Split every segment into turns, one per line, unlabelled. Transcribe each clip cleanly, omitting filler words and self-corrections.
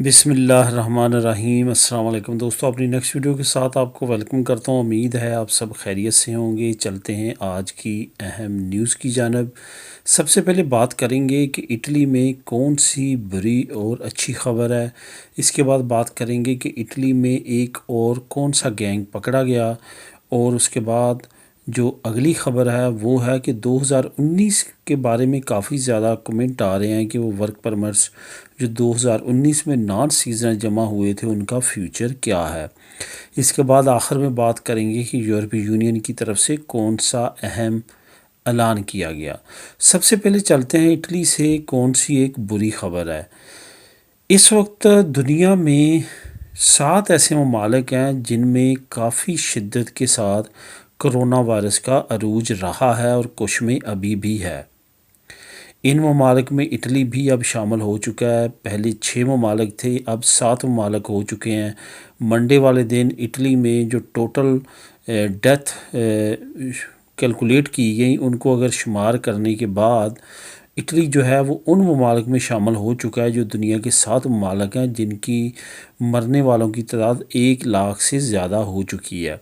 बिस्मिल्लाहिर्रहमानिर्रहीम। अस्सलाम वालेकुम दोस्तों, अपनी नेक्स्ट वीडियो के साथ आपको वेलकम करता हूँ। उम्मीद है आप सब खैरियत से होंगे। चलते हैं आज की अहम न्यूज़ की जानब। सबसे पहले बात करेंगे कि इटली में कौन सी बुरी और अच्छी ख़बर है। इसके बाद बात करेंगे कि इटली में एक और कौन सा गैंग पकड़ा गया। और उसके बाद जो अगली ख़बर है वो है कि 2019 के बारे में काफ़ी ज़्यादा कमेंट आ रहे हैं कि वो वर्क परमिट्स जो 2019 में नॉन सीजनल जमा हुए थे उनका फ्यूचर क्या है। इसके बाद आखिर में बात करेंगे कि यूरोपीय यूनियन की तरफ से कौन सा अहम ऐलान किया गया। सबसे पहले चलते हैं इटली से कौन सी एक बुरी ख़बर है। इस वक्त दुनिया में 7 ऐसे ममालिक हैं जिनमें काफ़ी शिद्दत के साथ कोरोना वायरस का अरूज रहा है और कुछ में अभी भी है। इन ममालिक में इटली भी अब शामिल हो चुका है। पहले 6 ममालिक थे, अब 7 ममालिक हो चुके हैं। मंडे वाले दिन इटली में जो टोटल डेथ कैलकुलेट की गई, उनको अगर शुमार करने के बाद इटली जो है वो उन ममालिक में शामिल हो चुका है जो दुनिया के 7 ममालिक हैं जिनकी मरने वालों की तादाद 1 लाख से ज़्यादा हो चुकी है।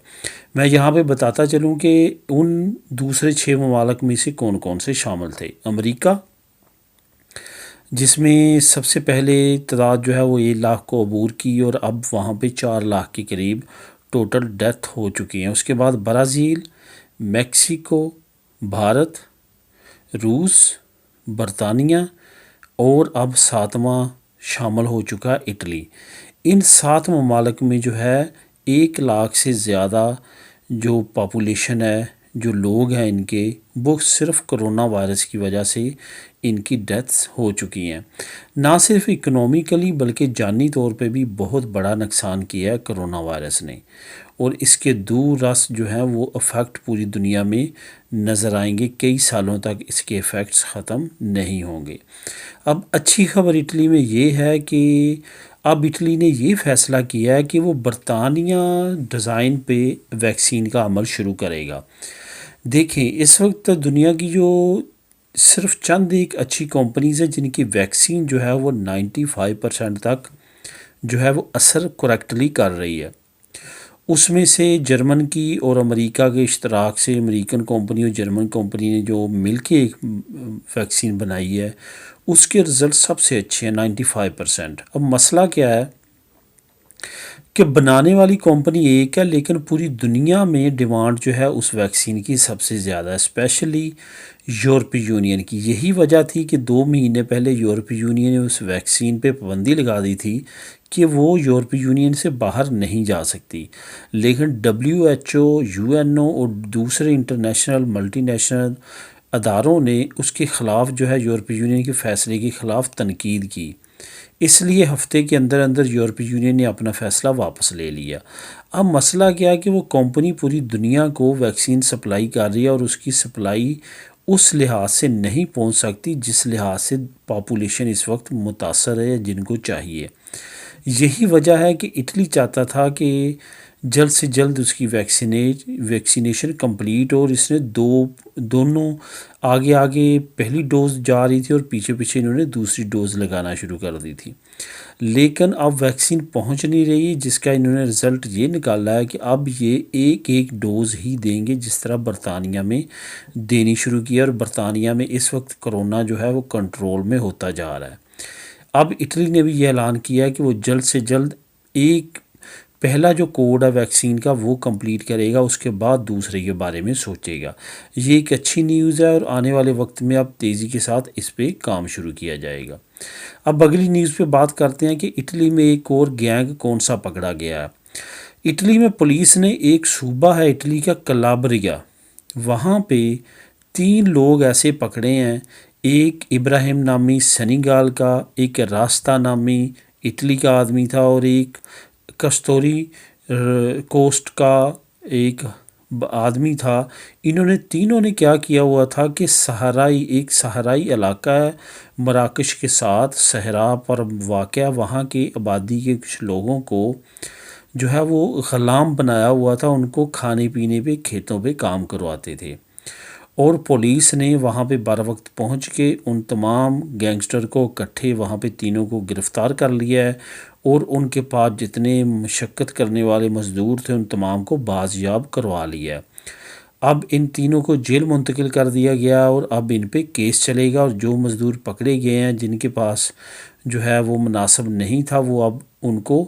मैं यहाँ पे बताता चलूँ कि उन दूसरे 6 ममालिक में से कौन कौन से शामिल थे। अमेरिका, जिसमें सबसे पहले तादाद जो है वो 1 लाख को अबूर की और अब वहाँ पे 4 लाख के करीब टोटल डेथ हो चुकी हैं। उसके बाद ब्राज़ील, मेक्सिको, भारत, रूस, बरतानिया और अब 7वां शामिल हो चुका इटली। इन 7 ममालिक में जो है 1 लाख से ज़्यादा जो पॉपुलेशन है, जो लोग हैं इनके, वो सिर्फ़ कोरोना वायरस की वजह से इनकी डेथ्स हो चुकी हैं। ना सिर्फ इकनॉमिकली बल्कि जानी तौर पे भी बहुत बड़ा नुकसान किया है कोरोना वायरस ने। और इसके दूर रस जो हैं वो इफ़ेक्ट पूरी दुनिया में नज़र आएंगे। कई सालों तक इसके इफ़ेक्ट्स ख़त्म नहीं होंगे। अब अच्छी खबर इटली में ये है कि अब इटली ने ये फ़ैसला किया है कि वो बरतानिया डिज़ाइन पे वैक्सीन का अमल शुरू करेगा। देखें, इस वक्त दुनिया की जो सिर्फ चंद एक अच्छी कंपनीज़ है जिनकी वैक्सीन जो है वो 95% तक जो है वो असर करेक्टली कर रही है। उसमें से जर्मन की और अमेरिका के इश्तराक से अमेरिकन कंपनी और जर्मन कंपनी ने जो मिल के एक वैक्सीन बनाई है उसके रिज़ल्ट सबसे अच्छे हैं, 95%। अब मसला क्या है कि बनाने वाली कंपनी एक है लेकिन पूरी दुनिया में डिमांड जो है उस वैक्सीन की सबसे ज़्यादा है, स्पेशली यूरोपीय यूनियन की। यही वजह थी कि 2 महीने पहले यूरोपीय यूनियन ने उस वैक्सीन पे पाबंदी लगा दी थी कि वो यूरोपीय यूनियन से बाहर नहीं जा सकती। लेकिन WHO, UNO और दूसरे इंटरनेशनल मल्टीनेशनल अदारों ने उसके ख़िलाफ़ जो है यूरोपीय यूनियन के फ़ैसले के ख़िलाफ़ तनकीद की। इसलिए हफ्ते के अंदर अंदर यूरोपीय यूनियन ने अपना फ़ैसला वापस ले लिया। अब मसला क्या है कि वो कंपनी पूरी दुनिया को वैक्सीन सप्लाई कर रही है और उसकी सप्लाई उस लिहाज से नहीं पहुंच सकती जिस लिहाज से पॉपुलेशन इस वक्त मुतासर है जिनको चाहिए। यही वजह है कि इटली चाहता था कि जल्द से जल्द उसकी वैक्सीनेशन कंप्लीट हो और इसने दोनों आगे आगे पहली डोज़ जा रही थी और पीछे पीछे इन्होंने दूसरी डोज़ लगाना शुरू कर दी थी। लेकिन अब वैक्सीन पहुंच नहीं रही, जिसका इन्होंने रिज़ल्ट ये निकाला है कि अब ये एक एक डोज़ ही देंगे जिस तरह बरतानिया में देनी शुरू की है। और बरतानिया में इस वक्त कोरोना जो है वो कंट्रोल में होता जा रहा है। अब इटली ने भी ये ऐलान किया है कि वो जल्द से जल्द एक पहला जो कोड है वैक्सीन का वो कंप्लीट करेगा, उसके बाद दूसरे के बारे में सोचेगा। ये एक अच्छी न्यूज़ है और आने वाले वक्त में अब तेज़ी के साथ इस पर काम शुरू किया जाएगा। अब अगली न्यूज़ पे बात करते हैं कि इटली में एक और गैंग कौन सा पकड़ा गया है। इटली में पुलिस ने एक सूबा है इटली का कलाब्रिया, वहाँ पे 3 लोग ऐसे पकड़े हैं। एक इब्राहिम नामी सेनेगल का, एक रास्ता नामी इटली का आदमी था और एक कस्तूरी कोस्ट का एक आदमी था। इन्होंने तीनों ने क्या किया हुआ था कि एक सहाराई इलाका है मराकश के साथ सहरा पर वाक़या, वहाँ की आबादी के कुछ लोगों को जो है वो ग़ुलाम बनाया हुआ था। उनको खाने पीने पे खेतों पे काम करवाते थे और पुलिस ने वहाँ पे बर वक्त पहुँच के उन तमाम गैंगस्टर को इकट्ठे वहाँ पे तीनों को गिरफ़्तार कर लिया है और उनके पास जितने मशक्क़त करने वाले मज़दूर थे उन तमाम को बाज़याब करवा लिया है। अब इन तीनों को जेल मुंतकिल कर दिया गया और अब इन पे केस चलेगा और जो मज़दूर पकड़े गए हैं जिनके पास जो है वो मुनासिब नहीं था वो अब उनको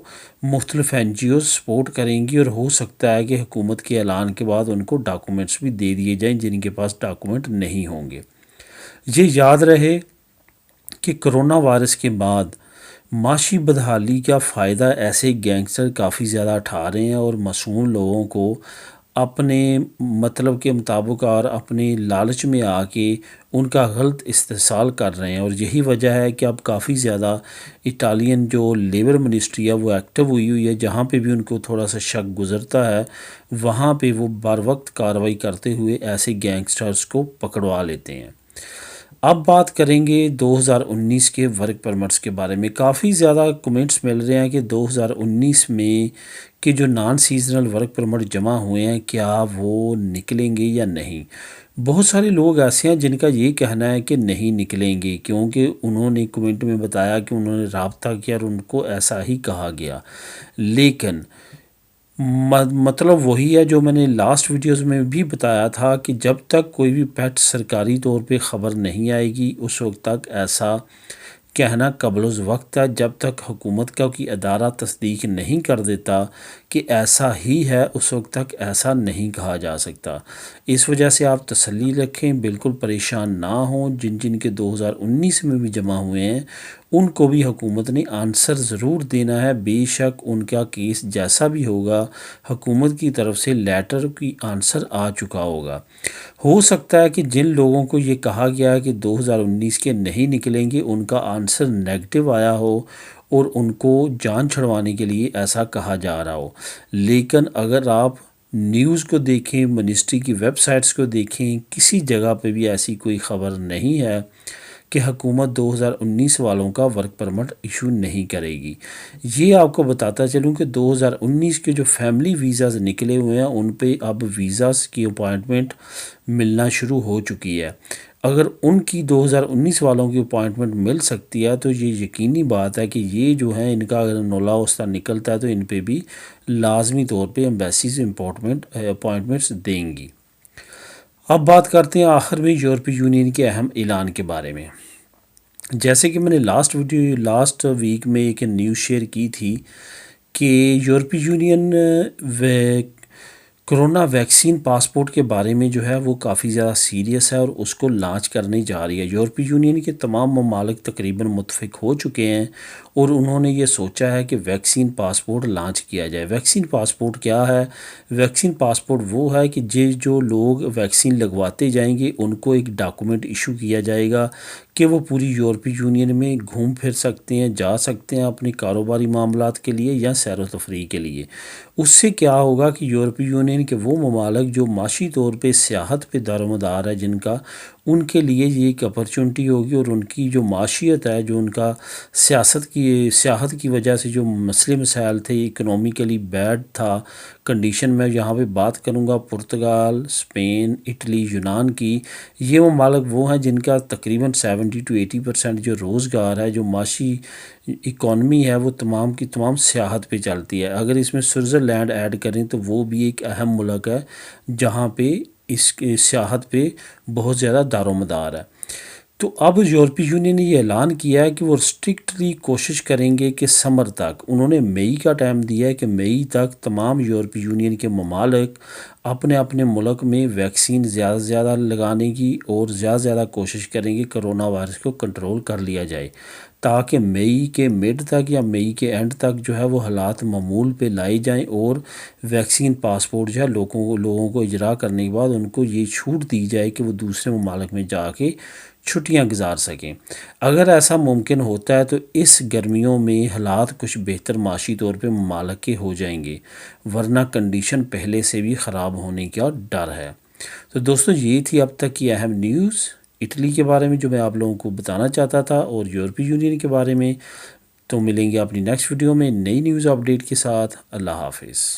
मुख्तलिफ NGO सपोर्ट करेंगी और हो सकता है कि हुकूमत के ऐलान के बाद उनको डॉक्यूमेंट्स भी दे दिए जाएं जिनके पास डॉक्यूमेंट नहीं होंगे। ये याद रहे कि कोरोना वायरस के बाद माशी बदहाली का फ़ायदा ऐसे गैंगस्टर काफ़ी ज़्यादा उठा रहे हैं और मासूम लोगों को अपने मतलब के मुताबिक और अपने लालच में आके उनका गलत इस्तेसाल कर रहे हैं और यही वजह है कि अब काफ़ी ज़्यादा इटालियन जो लेबर मिनिस्ट्री है वो एक्टिव हुई है। जहाँ पे भी उनको थोड़ा सा शक गुज़रता है वहाँ पे वो बर वक्त कार्रवाई करते हुए ऐसे गैंगस्टर्स को पकड़वा लेते हैं। अब बात करेंगे 2019 के वर्क परमिट्स के बारे में। काफ़ी ज़्यादा कमेंट्स मिल रहे हैं कि 2019 में कि जो नॉन सीजनल वर्क परमिट जमा हुए हैं क्या वो निकलेंगे या नहीं। बहुत सारे लोग ऐसे हैं जिनका ये कहना है कि नहीं निकलेंगे क्योंकि उन्होंने कमेंट में बताया कि उन्होंने रब्ता किया और उनको ऐसा ही कहा गया। लेकिन मतलब वही है जो मैंने लास्ट वीडियोस में भी बताया था कि जब तक कोई भी पेट सरकारी तौर पे ख़बर नहीं आएगी उस वक्त तक ऐसा कहना कबल वक्त है। जब तक हुकूमत का कोई अदारा तस्दीक नहीं कर देता कि ऐसा ही है उस वक्त तक ऐसा नहीं कहा जा सकता। इस वजह से आप तसल्ली रखें, बिल्कुल परेशान ना हों। जिन जिन के 2019 में भी जमा हुए हैं उनको भी हुकूमत ने आंसर ज़रूर देना है। बेशक उनका केस जैसा भी होगा हुकूमत की तरफ से लेटर की आंसर आ चुका होगा। हो सकता है कि जिन लोगों को ये कहा गया है कि 2019 के नहीं निकलेंगे उनका आंसर नेगेटिव आया हो और उनको जान छुड़वाने के लिए ऐसा कहा जा रहा हो। लेकिन अगर आप न्यूज़ को देखें, मिनिस्ट्री की वेबसाइट्स को देखें, किसी जगह पे भी ऐसी कोई ख़बर नहीं है कि हुकूमत 2019 वालों का वर्क परमिट इशू नहीं करेगी। ये आपको बताता चलूँ कि 2019 के जो फैमिली वीज़ाज़ निकले हुए हैं उन पे अब वीज़ाज़ की अपॉइंटमेंट मिलना शुरू हो चुकी है। अगर उनकी 2019 वालों की अपॉइंटमेंट मिल सकती है तो ये यकीनी बात है कि ये जो है इनका अगर नौला वस्ता निकलता है तो इन पे भी लाजमी तौर पे एम्बेसीज अपॉइंटमेंट्स देंगी। अब बात करते हैं आखिर में यूरोपीय यूनियन के अहम ऐलान के बारे में। जैसे कि मैंने लास्ट वीक में एक न्यूज़ शेयर की थी कि यूरोपीय यूनियन कोरोना वैक्सीन पासपोर्ट के बारे में जो है वो काफ़ी ज़्यादा सीरियस है और उसको लॉन्च करने जा रही है। यूरोपीय यूनियन के तमाम ममालिक तकरीबन मुत्तफ़िक हो चुके हैं और उन्होंने ये सोचा है कि वैक्सीन पासपोर्ट लॉन्च किया जाए। वैक्सीन पासपोर्ट क्या है? वैक्सीन पासपोर्ट वो है कि जो लोग वैक्सीन लगवाते जाएंगे उनको एक डॉक्यूमेंट इशू किया जाएगा कि वो पूरी यूरोपीय यूनियन में घूम फिर सकते हैं, जा सकते हैं अपने कारोबारी मामलात के लिए या सैर व तफरीह के लिए। उससे क्या होगा कि यूरोपीय यूनियन के वो ममालिक जो माशी तौर पे सियाहत पे दारोमदार है जिनका, उनके लिए ये एक अपॉर्चुनिटी होगी और उनकी जो माशियत है, जो उनका सियाहत की वजह से जो मसले मसाइल थे, इकनॉमिकली बैड था कंडीशन। में यहाँ पे बात करूँगा पुर्तगाल, स्पेन, इटली, यूनान की। ये ममालिक वो हैं जिनका तकरीबन 70 to 80% जो रोज़गार है, जो माशी इकॉनमी है वो तमाम की तमाम सियाहत पे चलती है। अगर इसमें स्विट्ज़रलैंड ऐड करें तो वो भी एक अहम मुल्क है जहाँ पे इस सियाहत पे बहुत ज़्यादा दारोमदार है। तो अब यूरोपीय यूनियन ने ये ऐलान किया है कि वो स्ट्रिक्टली कोशिश करेंगे कि समर तक, उन्होंने मई का टाइम दिया है कि मई तक तमाम यूरोपीय यूनियन के ममालिक अपने अपने मुल्क में वैक्सीन ज़्यादा से ज़्यादा लगाने की और ज़्यादा से ज़्यादा कोशिश करेंगे कोरोना वायरस को कंट्रोल कर लिया जाए ताकि मई के मिड तक या मई के एंड तक जो है वो हालात मामूल पे लाए जाएं और वैक्सीन पासपोर्ट जो है लोगों को इजरा करने के बाद उनको ये छूट दी जाए कि वो दूसरे ममालिक में जाके छुट्टियां गुजार सकें। अगर ऐसा मुमकिन होता है तो इस गर्मियों में हालात कुछ बेहतर माशी तौर पे ममालिक के हो जाएंगे, वरना कंडीशन पहले से भी ख़राब होने का डर है। तो दोस्तों ये थी अब तक की अहम न्यूज़ इटली के बारे में जो मैं आप लोगों को बताना चाहता था और यूरोपीय यूनियन के बारे में। तो मिलेंगे अपनी नेक्स्ट वीडियो में नई न्यूज़ अपडेट के साथ। अल्लाह हाफिज़।